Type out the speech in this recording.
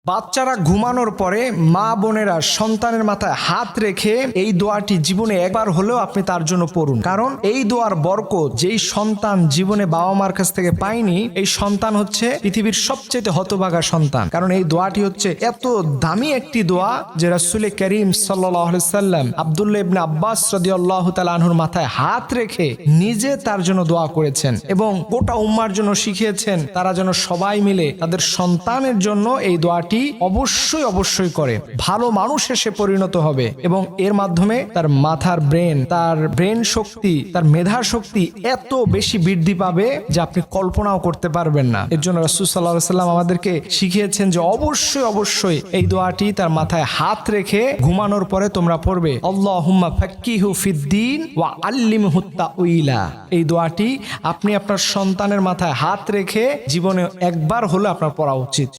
বাচ্চারা ঘুমানোর পরে মা বোনেরা সন্তানের মাথায় হাত রেখে এই দোয়াটি জীবনে একবার হলেও আপনি তার জন্য পড়ুন। কারণ এই দোয়ার বরকত যেই সন্তান জীবনে বাবা মার কাছ থেকে পায়নি, এই সন্তান হচ্ছে পৃথিবীর সবচেয়ে হতভাগা সন্তান। কারণ এই দোয়াটি হচ্ছে এত দামি একটি দোয়া যে রাসূল করিম সাল্লাল্লাহু আলাইহি সাল্লাম আব্দুল্লাহ ইবনে আব্বাস রাদিয়াল্লাহু তাআলা আনহুর মাথায় হাত রেখে নিজে তার জন্য দোয়া করেছেন এবং গোটা উম্মার জন্য শিখিয়েছেন তারা যেন সবাই মিলে তাদের সন্তানের জন্য এই দোয়াটি অবশ্যই করে। ভালো মানুষে সে পরিণত হবে এবং এর মাধ্যমে তার মাথার তার ব্রেন শক্তি, তার মেধা শক্তি এত বেশি বৃদ্ধি পাবে যে আপনি কল্পনাও করতে পারবেন না। এর জন্য রাসূল সাল্লাল্লাহু আলাইহি সাল্লাম আমাদেরকে শিখিয়েছেন যে অবশ্যই এই দোয়াটি তার মাথায় হাত রেখে ঘুমানোর পরে তোমরা পড়বে, আল্লাহুম্মা ফাক্কিহু ফিদ্দীন ওয়া আল্লিমহু তাউইলা। এই দোয়াটি আপনি আপনার সন্তানের মাথায় হাত রেখে জীবনে একবার হলে আপনার পড়া উচিত।